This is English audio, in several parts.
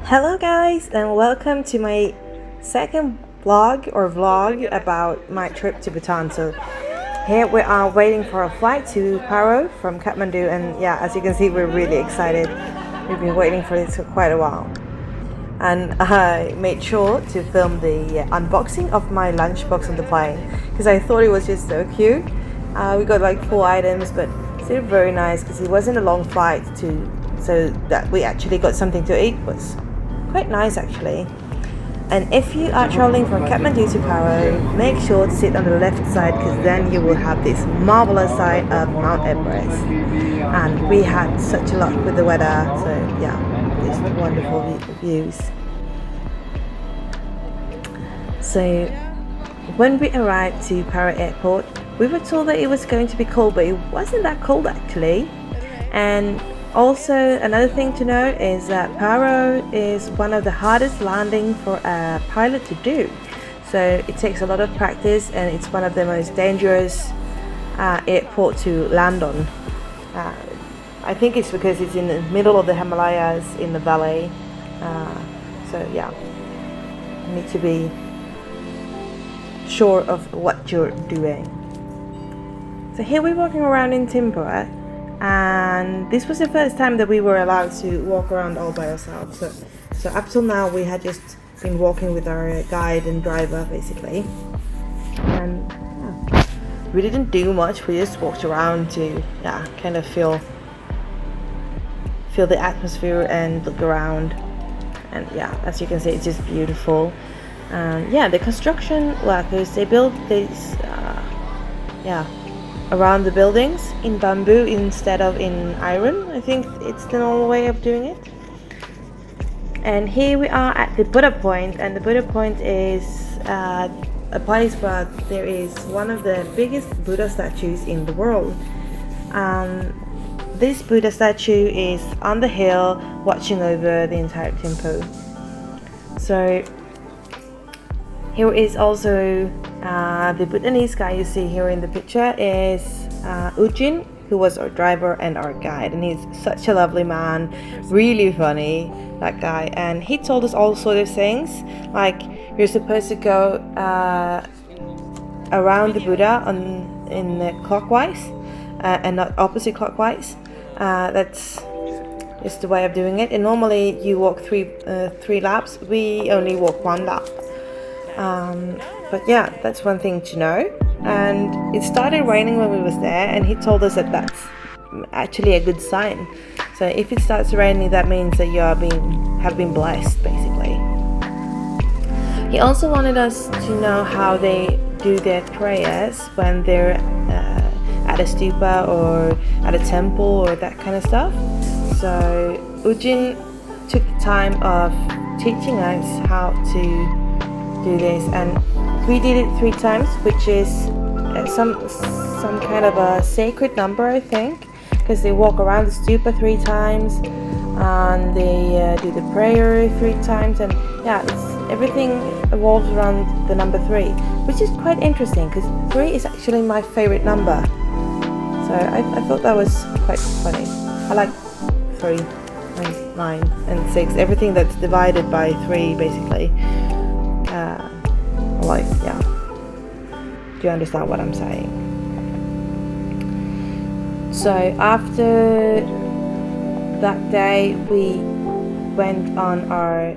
Hello guys and welcome to my second vlog about my trip to Bhutan. So here we are waiting for a flight to Paro from Kathmandu, and yeah, as you can see, we're really excited. We've been waiting for this for quite a while. And I made sure to film the unboxing of my lunchbox on the plane because I thought it was just so cute. We got like 4 items, but still very nice because it wasn't a long flight so that we actually got something to eat. Was quite nice actually. And if you are traveling from Kathmandu to Paro, make sure to sit on the left side because then you will have this marvelous sight of Mount Everest. And we had such a luck with the weather, so yeah, just wonderful views. So when we arrived to Paro airport, we were told that it was going to be cold, but it wasn't that cold actually. And also, another thing to note is that Paro is one of the hardest landing for a pilot to do. So it takes a lot of practice, and it's one of the most dangerous airport to land on. I think it's because it's in the middle of the Himalayas in the valley. So yeah, you need to be sure of what you're doing. So here we're walking around in Thimphu. And this was the first time that we were allowed to walk around all by ourselves. So up till now we had just been walking with our guide and driver basically. And yeah, we didn't do much. We just walked around to kind of feel the atmosphere and look around. And yeah, as you can see, it's just beautiful. And yeah, the construction workers, they built this around the buildings in bamboo instead of in iron. I think it's the normal way of doing it. And here we are at the Buddha Point, and the Buddha Point is a place where there is one of the biggest Buddha statues in the world. This Buddha statue is on the hill watching over the entire Thimphu. So here is also the Bhutanese guy you see here in the picture is Ujin, who was our driver and our guide, and he's such a lovely man, really funny, that guy. And he told us all sort of things, like you're supposed to go around the Buddha in clockwise and not opposite clockwise. That's just the way of doing it. And normally you walk three laps. We only walk 1 lap. But yeah, that's one thing to know. And it started raining when we was there, and he told us that that's actually a good sign. So if it starts raining, that means that you have been blessed basically. He also wanted us to know how they do their prayers when they're at a stupa or at a temple or that kind of stuff. So Ujin took the time of teaching us how to do this, and we did it 3 times, which is some kind of a sacred number, I think, because they walk around the stupa 3 times and they do the prayer 3 times, and yeah, everything evolves around the number 3, which is quite interesting because 3 is actually my favorite number. So I thought that was quite funny. I like 3 and 9 and 6, everything that's divided by 3 basically. Do you understand what I'm saying? So after that day, we went on our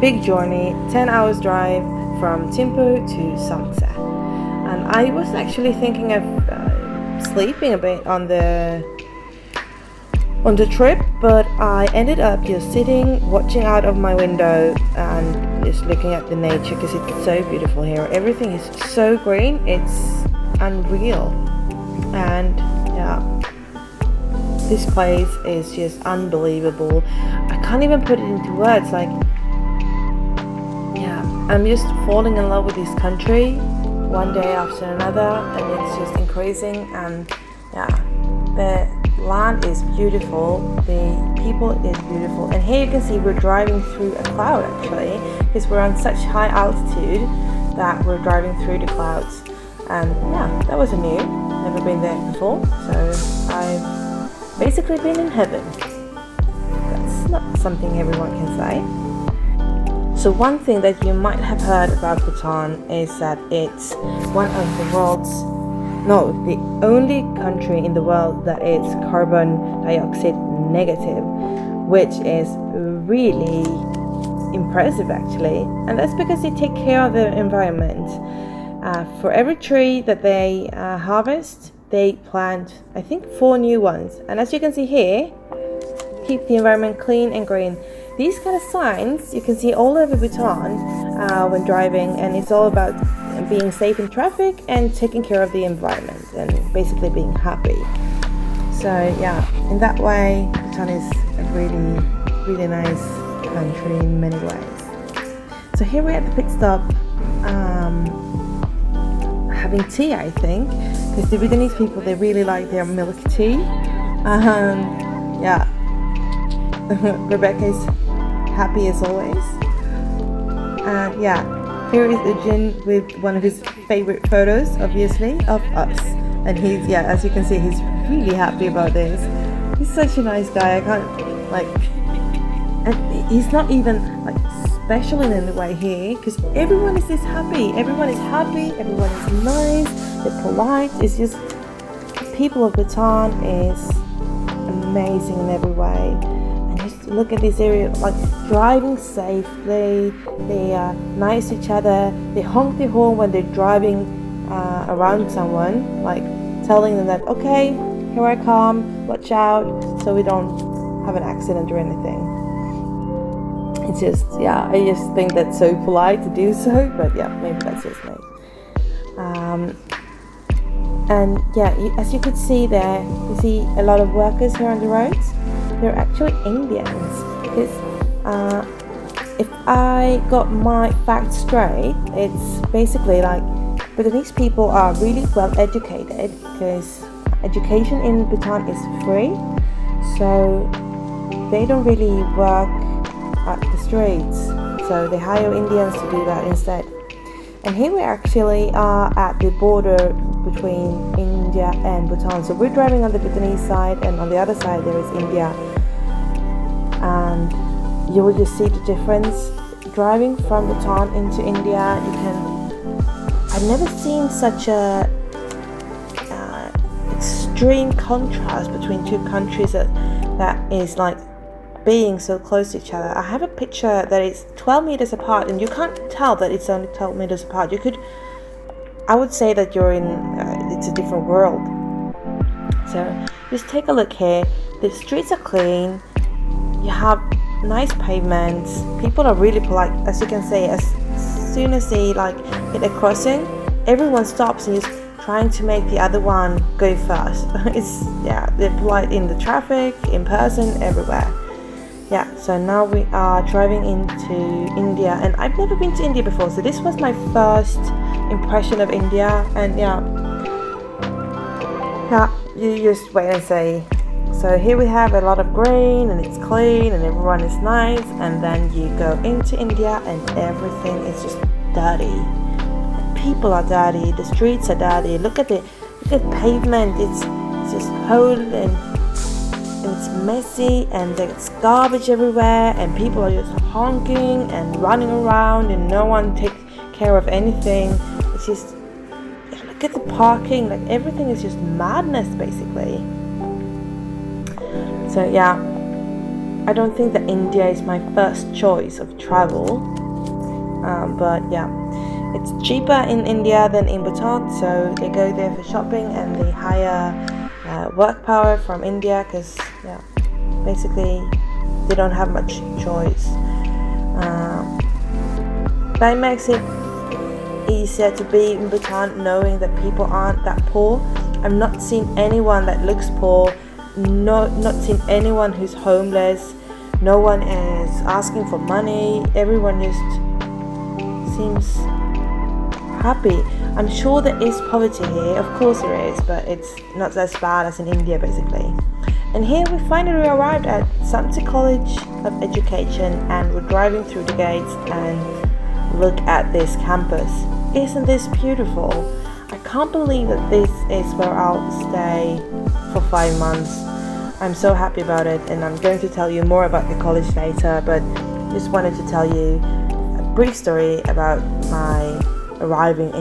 big journey, 10 hours drive from Thimphu to Sangse. And I was actually thinking of sleeping a bit on the trip, but I ended up just sitting, watching out of my window and just looking at the nature because it's so beautiful here. Everything is so green, it's unreal. And yeah, this place is just unbelievable. I can't even put it into words. Like, yeah, I'm just falling in love with this country one day after another, and it's just increasing. And yeah, the land is beautiful, the people is beautiful, and here you can see we're driving through a cloud actually, because we're on such high altitude that we're driving through the clouds. And yeah, that was new, never been there before, so I've basically been in heaven. That's not something everyone can say. So one thing that you might have heard about Bhutan is that it's one of the only country in the world that is carbon dioxide negative, which is really impressive actually. And that's because they take care of the environment. For every tree that they harvest, they plant, I think, 4 new ones. And as you can see here, keep the environment clean and green. These kind of signs you can see all over Bhutan when driving, and it's all about being safe in traffic and taking care of the environment and basically being happy. So yeah, in that way, Bhutan is a really, really nice country in many ways. So here we're at the pit stop, having tea, I think, because the Bhutanese people, they really like their milk tea. Yeah. Rebecca is happy as always. And yeah, here is Ujin with one of his favorite photos, obviously, of us. And he's, yeah, as you can see, he's really happy about this. He's such a nice guy. I can't, like, and he's not even, like, special in any way here, because everyone is just happy. Everyone is happy, everyone is nice, they're polite. It's just, the people of Bhutan is amazing in every way. Look at this area, like driving safely, they are nice to each other, they honk their horn when they're driving around someone, like telling them that, okay, here I come, watch out, so we don't have an accident or anything. It's just, yeah, I just think that's so polite to do so, but yeah, maybe that's just me. And yeah, as you could see there, you see a lot of workers here on the roads. They're actually Indians, because if I got my facts straight, it's basically like Bhutanese people are really well educated, because education in Bhutan is free, so they don't really work at the streets, so they hire Indians to do that instead. And here we actually are at the border between India and Bhutan. So we're driving on the Bhutanese side, and on the other side there is India. And you will just see the difference. Driving from Bhutan into India, I've never seen such a extreme contrast between two countries that is like being so close to each other. I have a picture that is 12 meters apart, and you can't tell that it's only 12 meters apart. I would say that you're in, it's a different world. So just take a look here. The streets are clean. You have nice pavements. People are really polite. As you can see, as soon as they like hit a crossing, everyone stops and is trying to make the other one go fast. They're polite in the traffic, in person, everywhere. Yeah, so now we are driving into India, and I've never been to India before, so this was my first impression of India. And yeah, you just wait and see. So here we have a lot of green, and it's clean, and everyone is nice, and then you go into India and everything is just dirty. People are dirty, the streets are dirty. Look at the pavement, it's just cold and it's messy, and there's garbage everywhere, and people are just honking and running around, and no one takes care of anything. It's just, look at the parking, like everything is just madness basically. So yeah, I don't think that India is my first choice of travel, but yeah, it's cheaper in India than in Bhutan, so they go there for shopping and they hire work power from India, because yeah, basically they don't have much choice. That makes it easier to be in Bhutan, knowing that people aren't that poor. I've not seen anyone that looks poor, not seen anyone who's homeless. No one is asking for money. Everyone just seems happy. I'm sure there is poverty here, of course there is, but it's not as bad as in India basically. And here we finally arrived at Samti College of Education, and we're driving through the gates and look at this campus. Isn't this beautiful? I can't believe that this is where I'll stay for 5 months. I'm so happy about it, and I'm going to tell you more about the college later, but just wanted to tell you a brief story about my arrival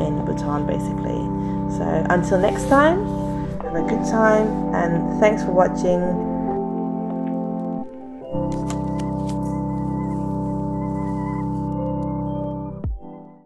in Bhutan, basically. So until next time, have a good time, and thanks for watching.